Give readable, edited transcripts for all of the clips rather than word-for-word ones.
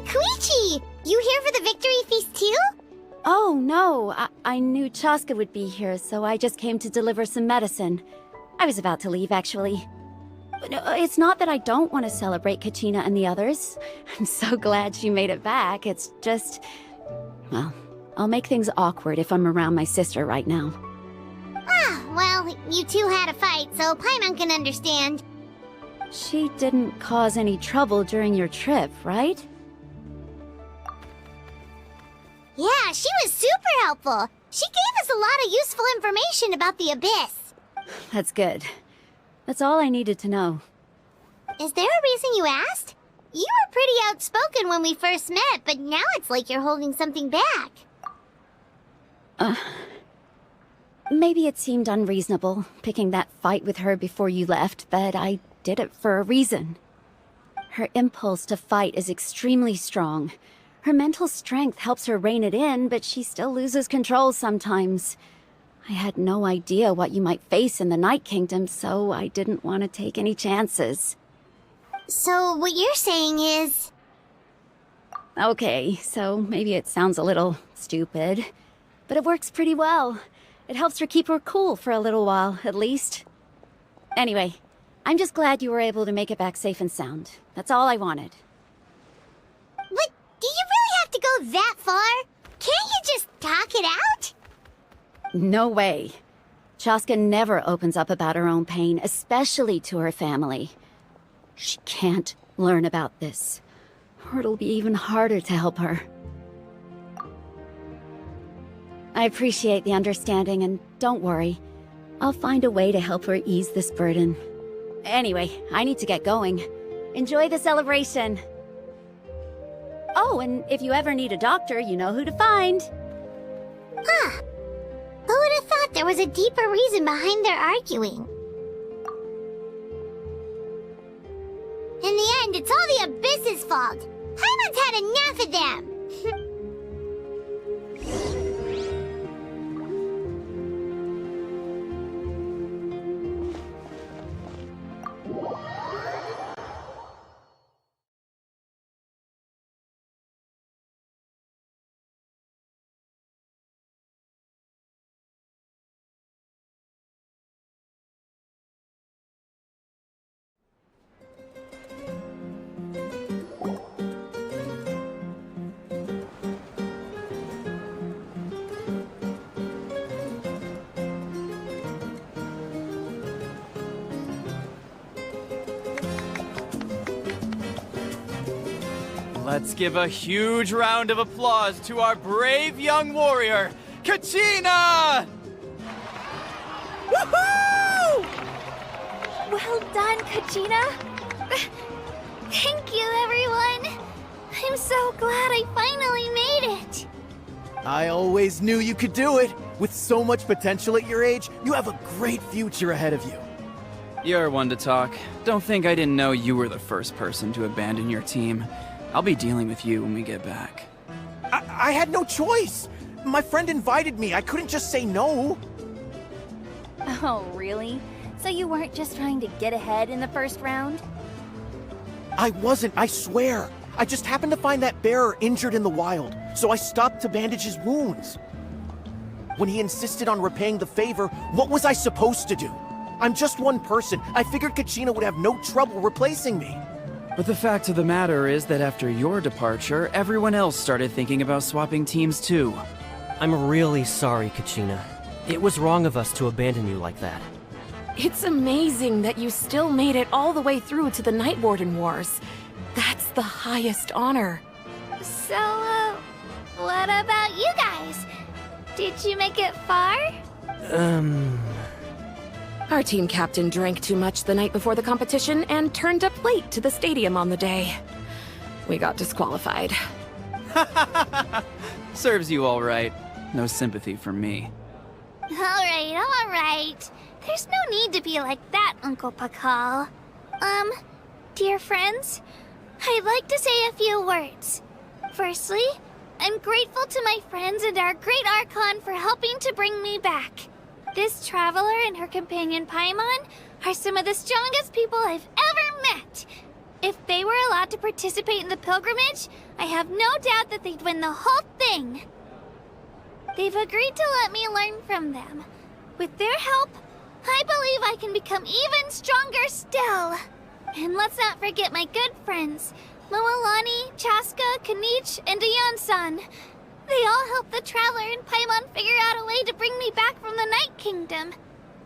Koichi! You here for the victory feast too? Oh, no. I knew Chaska would be here, so I just came to deliver some medicine. I was about to leave, actually. But it's not that I don't want to celebrate Kachina and the others. I'm so glad she made it back. It's just... well, I'll make things awkward if I'm around my sister right now. Ah, well, you two had a fight, so Paimon can understand. She didn't cause any trouble during your trip, right? Yeah, she was super helpful. She gave us a lot of useful information about the Abyss. That's good. That's all I needed to know. Is there a reason you asked? You were pretty outspoken when we first met, but now it's like you're holding something back. Maybe it seemed unreasonable, picking that fight with her before you left, but I did it for a reason. Her impulse to fight is extremely strong. Her mental strength helps her rein it in, but she still loses control sometimes. I had no idea what you might face in the Night Kingdom, so I didn't want to take any chances. So what you're saying is... Okay, so maybe it sounds a little stupid, but it works pretty well. It helps her keep her cool for a little while, at least. Anyway, I'm just glad you were able to make it back safe and sound. That's all I wanted. But do you really have to go that far? Can't you just talk it out? No way. Chaska never opens up about her own pain, especially to her family. She can't learn about this, or it'll be even harder to help her. I appreciate the understanding, and don't worry. I'll find a way to help her ease this burden. Anyway, I need to get going. Enjoy the celebration! Oh, and if you ever need a doctor, you know who to find! Huh. Who would have thought there was a deeper reason behind their arguing? In the end, it's all the Abyss's fault. Paimon's had enough of them! Let's give a huge round of applause to our brave young warrior, Kachina! Woohoo! Well done, Kachina! Thank you, everyone! I'm so glad I finally made it! I always knew you could do it! With so much potential at your age, you have a great future ahead of you. You're one to talk. Don't think I didn't know you were the first person to abandon your team. I'll be dealing with you when we get back. I had no choice! My friend invited me, I couldn't just say no! Oh, really? So you weren't just trying to get ahead in the first round? I wasn't, I swear! I just happened to find that bearer injured in the wild, so I stopped to bandage his wounds. When he insisted on repaying the favor, what was I supposed to do? I'm just one person. I figured Kachina would have no trouble replacing me. But the fact of the matter is that after your departure, everyone else started thinking about swapping teams too. I'm really sorry, Kachina. It was wrong of us to abandon you like that. It's amazing that you still made it all the way through to the Night Warden Wars. That's the highest honor. So, what about you guys? Did you make it far? Our team captain drank too much the night before the competition and turned up late to the stadium on the day. We got disqualified. Serves you all right. No sympathy from me. Alright. There's no need to be like that, Uncle Pakal. Dear friends, I'd like to say a few words. Firstly, I'm grateful to my friends and our great Archon for helping to bring me back. This traveler and her companion Paimon are some of the strongest people I've ever met. If they were allowed to participate in the pilgrimage, I have no doubt that they'd win the whole thing. They've agreed to let me learn from them. With their help, I believe I can become even stronger still. And let's not forget my good friends, Moalani, Chaska, Kanich, and Ayan-san. They all helped the Traveler and Paimon figure out a way to bring me back from the Night Kingdom.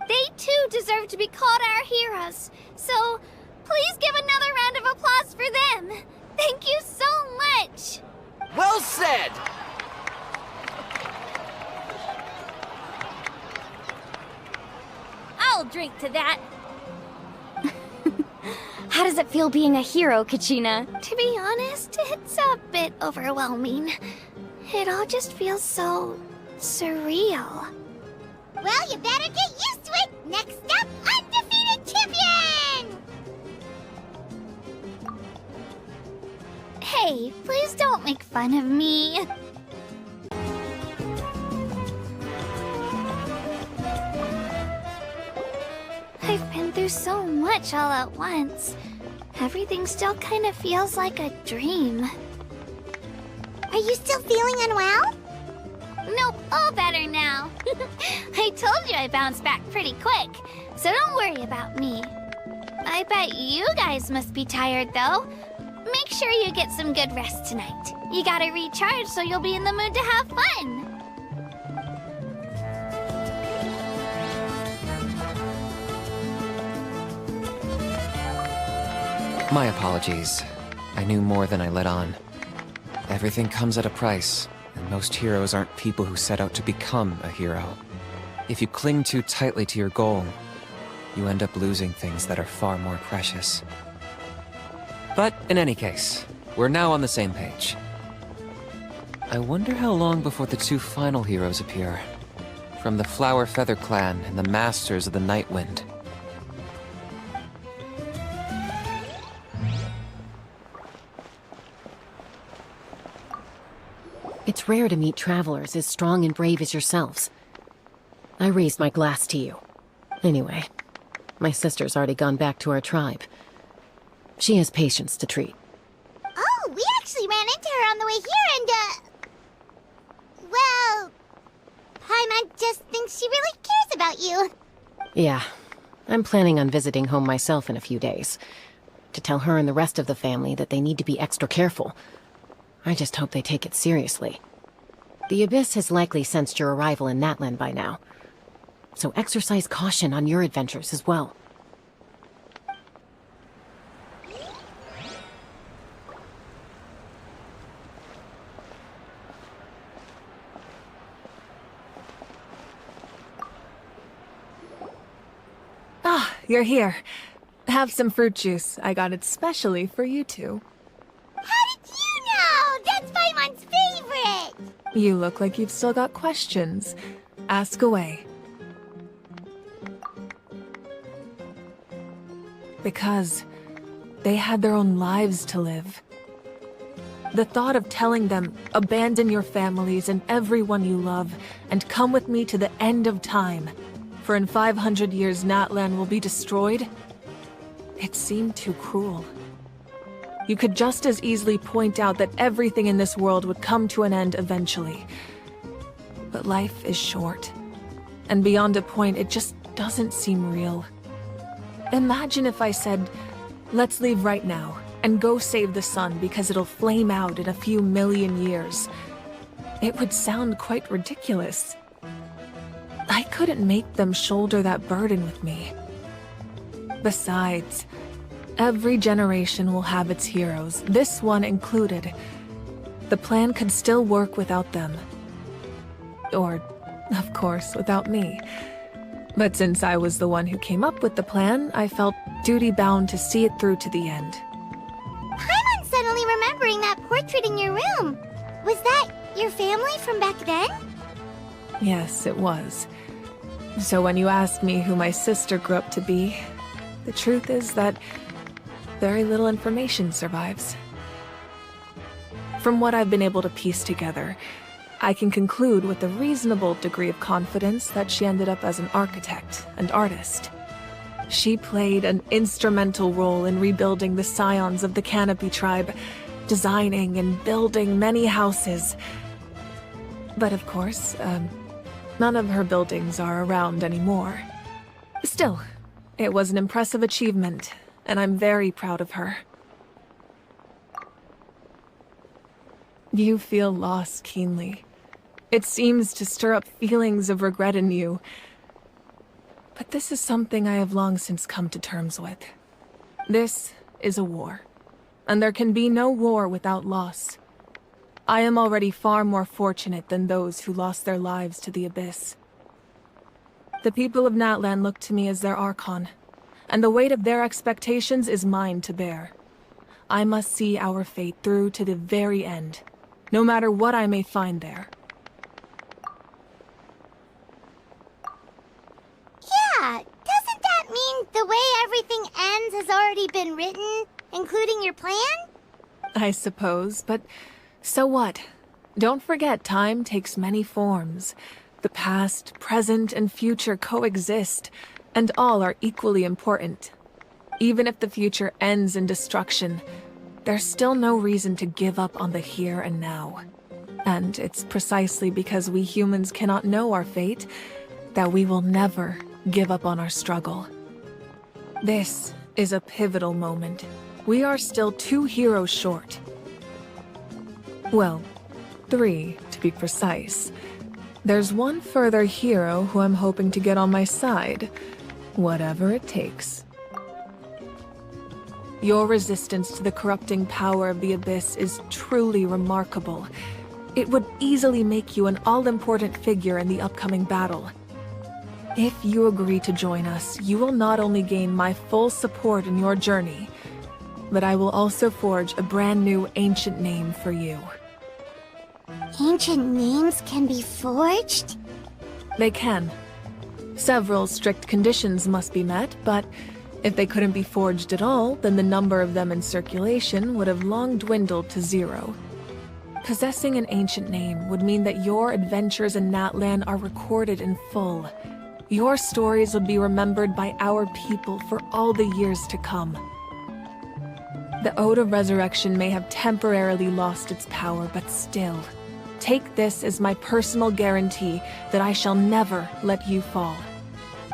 They too deserve to be called our heroes, so please give another round of applause for them. Thank you so much. Well said! I'll drink to that. How does it feel being a hero, Kachina? To be honest, it's a bit overwhelming. It all just feels so surreal. Well, you better get used to it. Next up, undefeated champion! Hey, please don't make fun of me. I've been through so much all at once. Everything still kind of feels like a dream. Are you still feeling unwell? Nope, all better now. I told you I bounced back pretty quick, so don't worry about me. I bet you guys must be tired, though. Make sure you get some good rest tonight. You gotta recharge so you'll be in the mood to have fun. My apologies. I knew more than I let on. Everything comes at a price, and most heroes aren't people who set out to become a hero. If you cling too tightly to your goal, you end up losing things that are far more precious. But in any case, we're now on the same page. I wonder how long before the two final heroes appear. From the Flower Feather Clan and the Masters of the Night Wind. It's rare to meet travelers as strong and brave as yourselves. I raised my glass to you. Anyway, my sister's already gone back to our tribe. She has patients to treat. Oh, we actually ran into her on the way here and, well, Paimon just thinks she really cares about you. Yeah, I'm planning on visiting home myself in a few days. To tell her and the rest of the family that they need to be extra careful. I just hope they take it seriously. The Abyss has likely sensed your arrival in Natlan by now. So exercise caution on your adventures as well. Ah, you're here. Have some fruit juice. I got it specially for you two. How did you know? That's Paimon's favorite! You look like you've still got questions. Ask away. Because they had their own lives to live. The thought of telling them, abandon your families and everyone you love, and come with me to the end of time, for in 500 years Natlan will be destroyed, it seemed too cruel. You could just as easily point out that everything in this world would come to an end eventually. But life is short, and beyond a point, it just doesn't seem real. Imagine if I said, let's leave right now, and go save the sun because it'll flame out in a few million years. It would sound quite ridiculous. I couldn't make them shoulder that burden with me. Besides, every generation will have its heroes, this one included. The plan could still work without them. Or, of course, without me. But since I was the one who came up with the plan, I felt duty-bound to see it through to the end. Paimon's suddenly remembering that portrait in your room. Was that your family from back then? Yes, it was. So when you asked me who my sister grew up to be, the truth is that very little information survives. From what I've been able to piece together, I can conclude with a reasonable degree of confidence that she ended up as an architect and artist. She played an instrumental role in rebuilding the scions of the Canopy tribe, designing and building many houses. But of course, none of her buildings are around anymore. Still, it was an impressive achievement, and I'm very proud of her. You feel loss keenly. It seems to stir up feelings of regret in you. But this is something I have long since come to terms with. This is a war, and there can be no war without loss. I am already far more fortunate than those who lost their lives to the Abyss. The people of Natlan look to me as their Archon, and the weight of their expectations is mine to bear. I must see our fate through to the very end, no matter what I may find there. Yeah, doesn't that mean the way everything ends has already been written, including your plan? I suppose, but so what? Don't forget, time takes many forms. The past, present, and future coexist, and all are equally important. Even if the future ends in destruction, there's still no reason to give up on the here and now. And it's precisely because we humans cannot know our fate that we will never give up on our struggle. This is a pivotal moment. We are still 2 heroes short. Well, 3 to be precise. There's one further hero who I'm hoping to get on my side, whatever it takes. Your resistance to the corrupting power of the Abyss is truly remarkable. It would easily make you an all-important figure in the upcoming battle. If you agree to join us, you will not only gain my full support in your journey, but I will also forge a brand new ancient name for you. Ancient names can be forged? They can. Several strict conditions must be met, but if they couldn't be forged at all, then the number of them in circulation would have long dwindled to 0. Possessing an ancient name would mean that your adventures in Natlan are recorded in full. Your stories would be remembered by our people for all the years to come. The Ode of Resurrection may have temporarily lost its power, but still, take this as my personal guarantee that I shall never let you fall.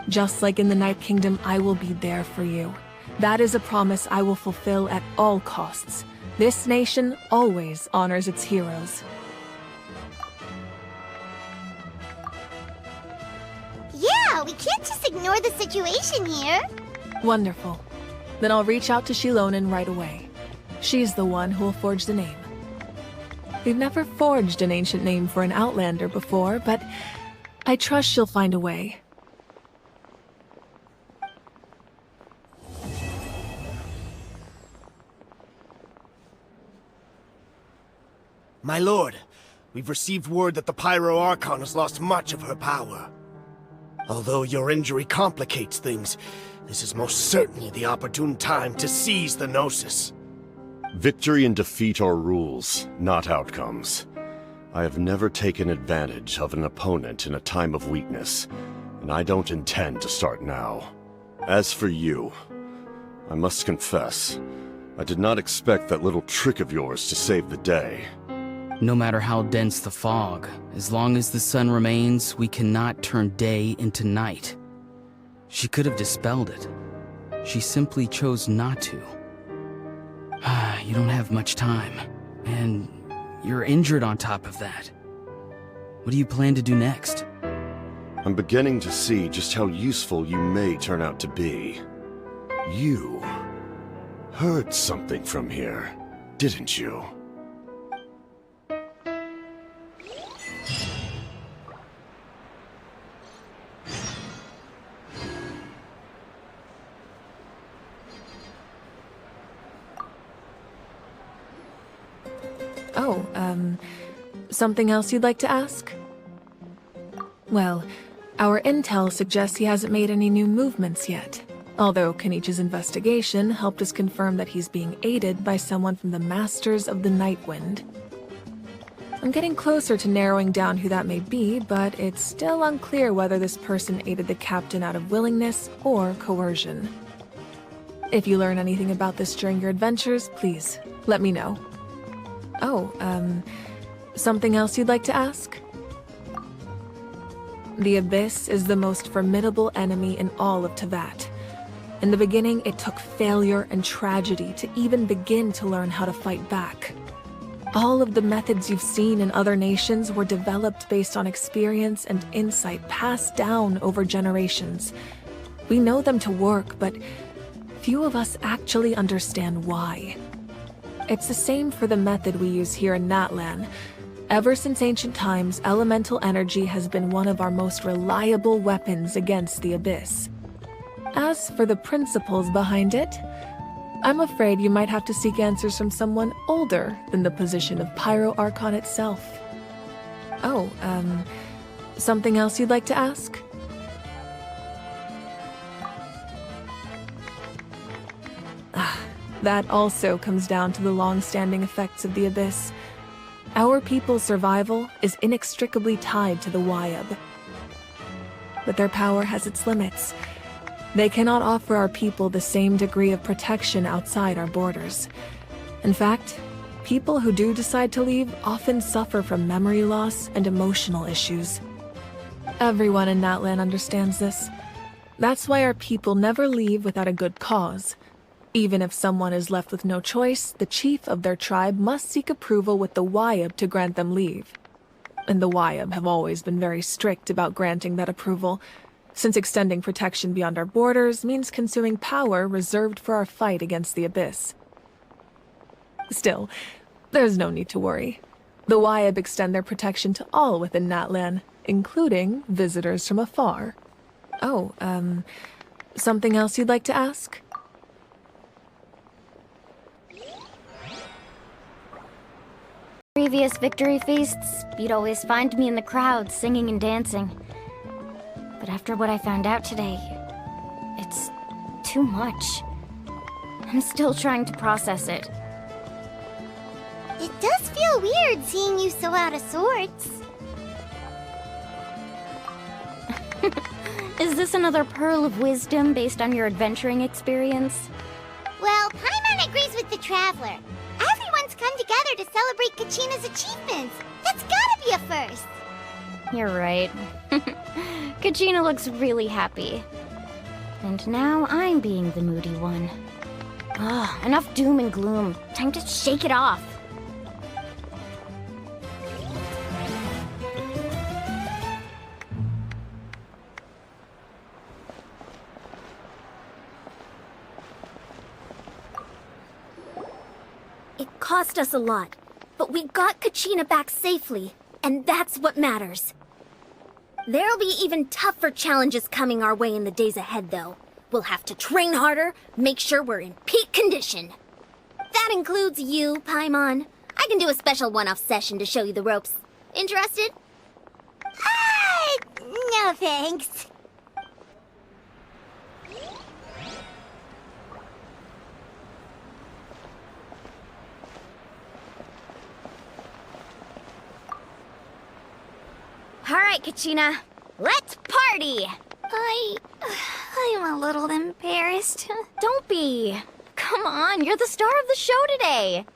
Just like in the Night Kingdom, I will be there for you. That is a promise I will fulfill at all costs. This nation always honors its heroes. Yeah, we can't just ignore the situation here. Wonderful. Then I'll reach out to Shilonen right away. She's the one who will forge the name. We've never forged an ancient name for an Outlander before, but I trust she'll find a way. My lord, we've received word that the Pyro Archon has lost much of her power. Although your injury complicates things, this is most certainly the opportune time to seize the Gnosis. Victory and defeat are rules, not outcomes. I have never taken advantage of an opponent in a time of weakness, and I don't intend to start now. As for you, I must confess, I did not expect that little trick of yours to save the day. No matter how dense the fog, as long as the sun remains, we cannot turn day into night. She could have dispelled it. She simply chose not to. You don't have much time, and you're injured on top of that. What do you plan to do next? I'm beginning to see just how useful you may turn out to be. You heard something from here, didn't you? Something else you'd like to ask? Well, our intel suggests he hasn't made any new movements yet. Although Kenichi's investigation helped us confirm that he's being aided by someone from the Masters of the Nightwind. I'm getting closer to narrowing down who that may be, but it's still unclear whether this person aided the captain out of willingness or coercion. If you learn anything about this during your adventures, please let me know. Oh, something else you'd like to ask? The Abyss is the most formidable enemy in all of Teyvat. In the beginning, it took failure and tragedy to even begin to learn how to fight back. All of the methods you've seen in other nations were developed based on experience and insight passed down over generations. We know them to work, but few of us actually understand why. It's the same for the method we use here in Natlan. Ever since ancient times, elemental energy has been one of our most reliable weapons against the Abyss. As for the principles behind it, I'm afraid you might have to seek answers from someone older than the position of Pyro Archon itself. Oh, something else you'd like to ask? That also comes down to the long-standing effects of the Abyss. Our people's survival is inextricably tied to the Wyab. But their power has its limits. They cannot offer our people the same degree of protection outside our borders. In fact, people who do decide to leave often suffer from memory loss and emotional issues. Everyone in Natlan understands this. That's why our people never leave without a good cause. Even if someone is left with no choice, the chief of their tribe must seek approval with the Wyab to grant them leave. And the Wyab have always been very strict about granting that approval, since extending protection beyond our borders means consuming power reserved for our fight against the Abyss. Still, there's no need to worry. The Wyab extend their protection to all within Natlan, including visitors from afar. Oh, something else you'd like to ask? Previous victory feasts, you'd always find me in the crowd singing and dancing. But after what I found out today, it's too much. I'm still trying to process it. It does feel weird seeing you so out of sorts. Is this another pearl of wisdom based on your adventuring experience? Well, Paimon agrees with the Traveler. Everyone's come together to celebrate Kachina's achievements. That's gotta be a first. You're right. Kachina looks really happy. And now I'm being the moody one. Enough doom and gloom. Time to shake it off. It cost us a lot, but we got Kachina back safely, and that's what matters. There'll be even tougher challenges coming our way in the days ahead, though. We'll have to train harder, make sure we're in peak condition. That includes you, Paimon. I can do a special one-off session to show you the ropes. Interested? No thanks. All right, Kachina. Let's party! I'm a little embarrassed. Don't be. Come on, you're the star of the show today.